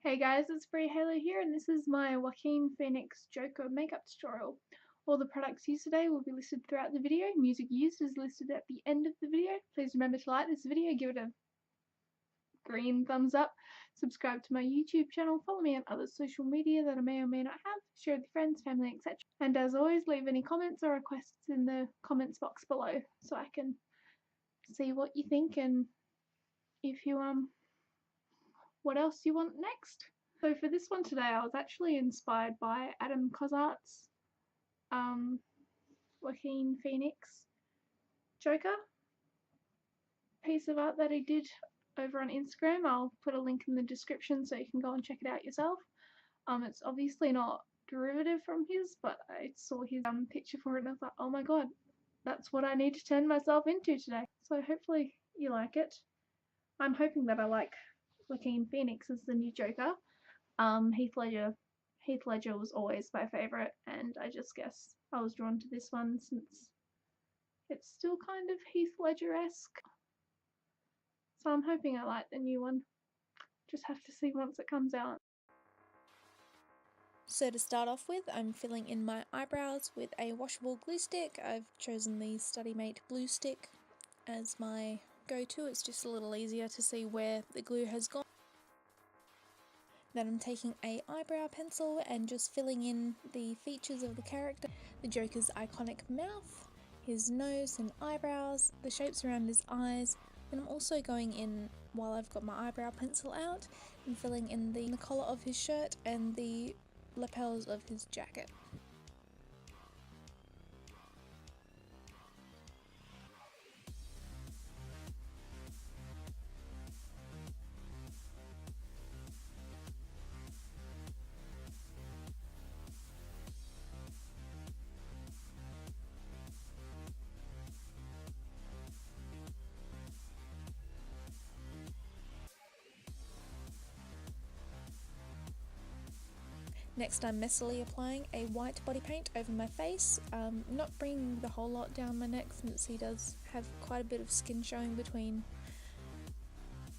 Hey guys, it's Free Halo here, and this is my Joaquin Phoenix Joker makeup tutorial. All the products used today will be listed throughout the video. Music used is listed at the end of the video. Please remember to like this video, give it a green thumbs up, subscribe to my YouTube channel, follow me on other social media that I may or may not have, share with your friends, family, etc. And as always, leave any comments or requests in the comments box below so I can see what you think and if you what else you want next. So for this one today, I was actually inspired by Adam Cozart's Joaquin Phoenix Joker piece of art that he did over on Instagram. I'll put a link in the description so you can go and check it out yourself. It's obviously not derivative from his, but I saw his picture for it and I thought, oh my god, that's what I need to turn myself into today. So hopefully you like it. I'm hoping that I like Joaquin Phoenix as the new Joker. Heath Ledger was always my favourite, and I just guess I was drawn to this one since it's still kind of Heath Ledger-esque. So I'm hoping I like the new one. Just have to see once it comes out. So to start off with, I'm filling in my eyebrows with a washable glue stick. I've chosen the StudyMate glue stick as my go-to. It's just a little easier to see where the glue has gone. Then I'm taking a eyebrow pencil and just filling in the features of the character. The Joker's iconic mouth, his nose and eyebrows, the shapes around his eyes. Then I'm also going in, while I've got my eyebrow pencil out, and filling in the collar of his shirt and the lapels of his jacket. Next, I'm messily applying a white body paint over my face, not bringing the whole lot down my neck since he does have quite a bit of skin showing between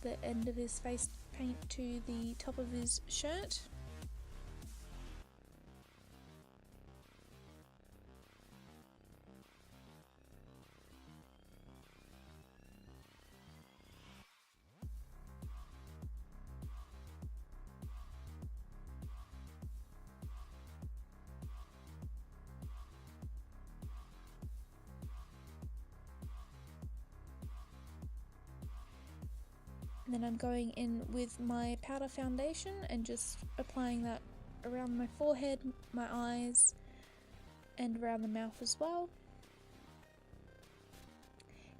the end of his face paint to the top of his shirt. Then I'm going in with my powder foundation and just applying that around my forehead, my eyes, and around the mouth as well.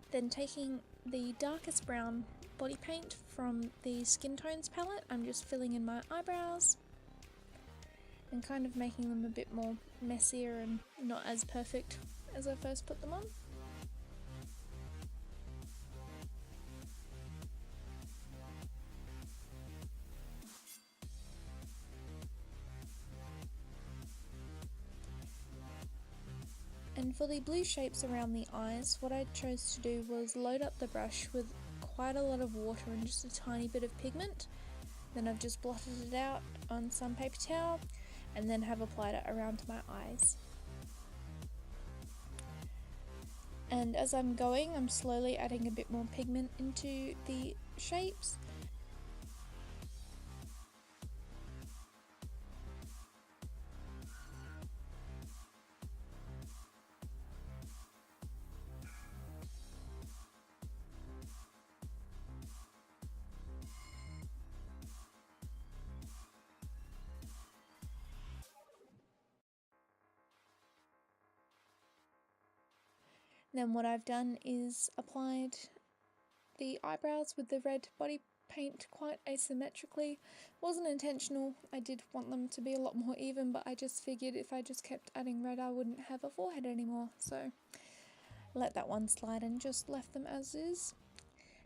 Then taking the darkest brown body paint from the Skin Tones palette, I'm just filling in my eyebrows and kind of making them a bit more messier and not as perfect as I first put them on. And for the blue shapes around the eyes, what I chose to do was load up the brush with quite a lot of water and just a tiny bit of pigment. Then I've just blotted it out on some paper towel and then have applied it around my eyes. And as I'm going, I'm slowly adding a bit more pigment into the shapes. Then what I've done is applied the eyebrows with the red body paint quite asymmetrically. Wasn't intentional, I did want them to be a lot more even, but I just figured if I just kept adding red I wouldn't have a forehead anymore, so let that one slide and just left them as is.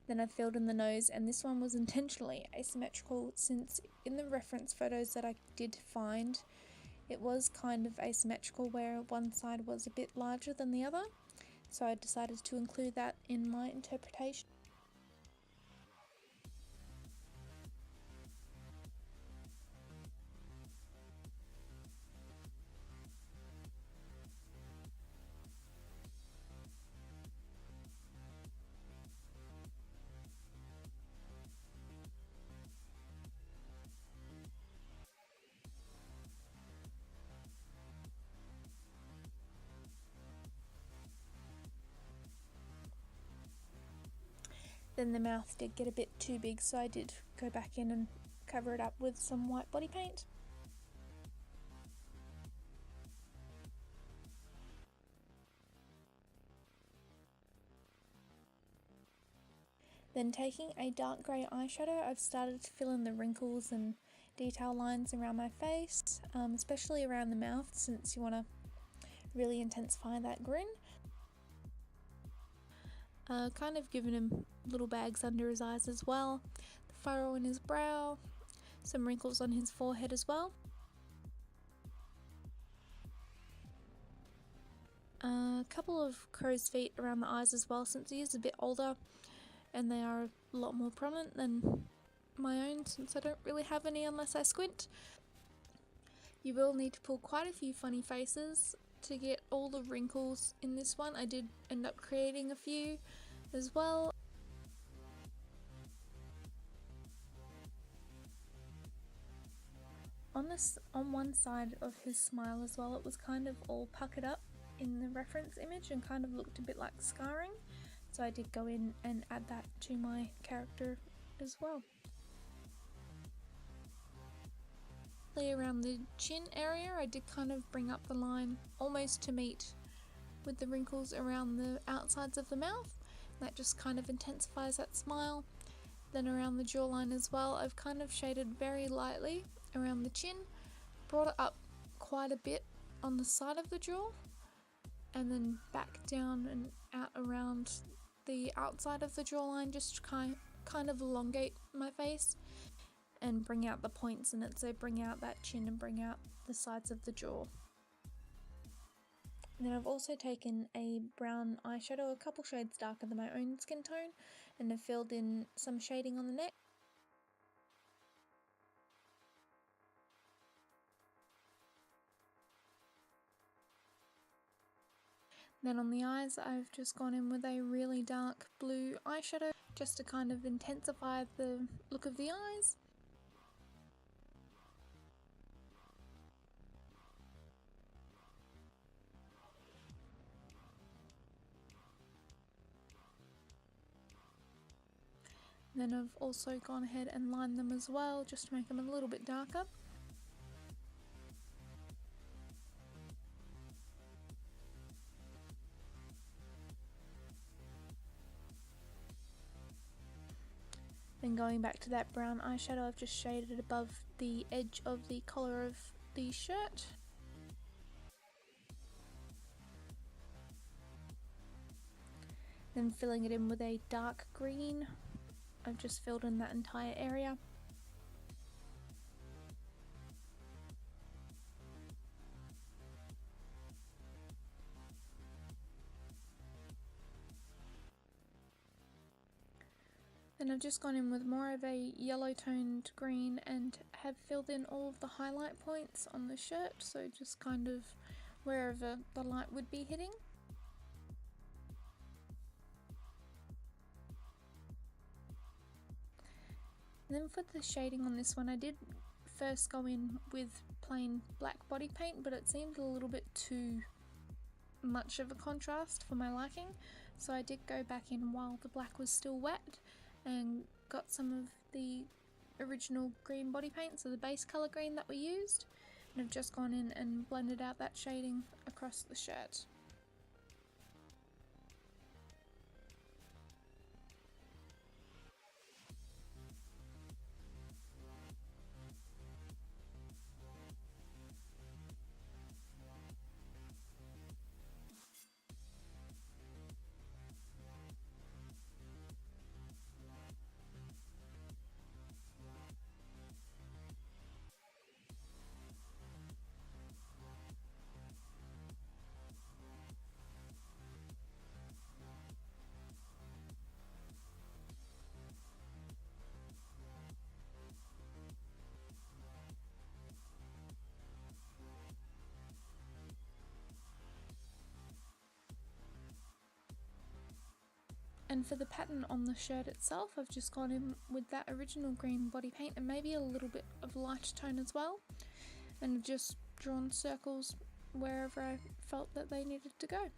Then I filled in the nose, and this one was intentionally asymmetrical since in the reference photos that I did find it was kind of asymmetrical where one side was a bit larger than the other. So I decided to include that in my interpretation. Then the mouth did get a bit too big, so I did go back in and cover it up with some white body paint. Then taking a dark grey eyeshadow, I've started to fill in the wrinkles and detail lines around my face, especially around the mouth, since you want to really intensify that grin. Kind of giving him little bags under his eyes as well, the furrow in his brow, some wrinkles on his forehead as well. A couple of crow's feet around the eyes as well, since he is a bit older and they are a lot more prominent than my own, since I don't really have any unless I squint. You will need to pull quite a few funny faces to get all the wrinkles in this one. I did end up creating a few as well. On one side of his smile as well, it was kind of all puckered up in the reference image and kind of looked a bit like scarring, so I did go in and add that to my character as well. Around the chin area, I did kind of bring up the line almost to meet with the wrinkles around the outsides of the mouth. That just kind of intensifies that smile. Then around the jawline as well, I've kind of shaded very lightly around the chin, brought it up quite a bit on the side of the jaw, and then back down and out around the outside of the jawline, just to kind of elongate my face and bring out the points in it, so bring out that chin and bring out the sides of the jaw. And then I've also taken a brown eyeshadow, a couple shades darker than my own skin tone, and have filled in some shading on the neck. Then on the eyes, I've just gone in with a really dark blue eyeshadow just to kind of intensify the look of the eyes. Then I've also gone ahead and lined them as well, just to make them a little bit darker. Then going back to that brown eyeshadow, I've just shaded it above the edge of the collar of the shirt. Then filling it in with a dark green. I've just filled in that entire area. Then I've just gone in with more of a yellow toned green and have filled in all of the highlight points on the shirt, so just kind of wherever the light would be hitting. And then for the shading on this one, I did first go in with plain black body paint, but it seemed a little bit too much of a contrast for my liking, so I did go back in while the black was still wet and got some of the original green body paint, so the base colour green that we used, and I've just gone in and blended out that shading across the shirt. And for the pattern on the shirt itself, I've just gone in with that original green body paint and maybe a little bit of light tone as well, and just drawn circles wherever I felt that they needed to go.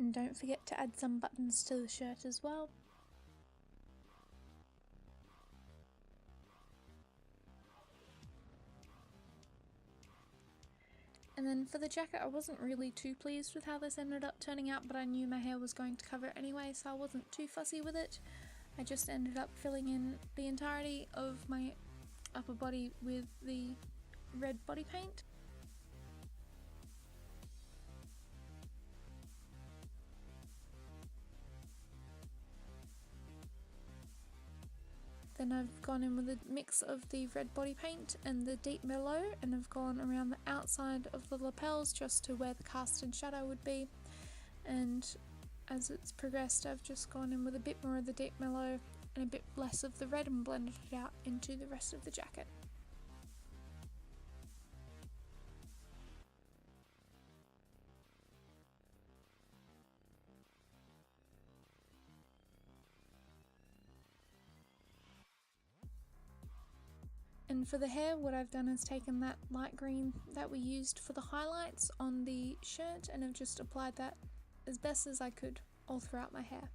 And don't forget to add some buttons to the shirt as well. And then for the jacket, I wasn't really too pleased with how this ended up turning out, but I knew my hair was going to cover it anyway, so I wasn't too fussy with it. I just ended up filling in the entirety of my upper body with the red body paint. Then I've gone in with a mix of the red body paint and the deep mellow, and I've gone around the outside of the lapels just to where the cast and shadow would be. And as it's progressed, I've just gone in with a bit more of the deep mellow and a bit less of the red and blended it out into the rest of the jacket. And for the hair, what I've done is taken that light green that we used for the highlights on the shirt and have just applied that as best as I could all throughout my hair.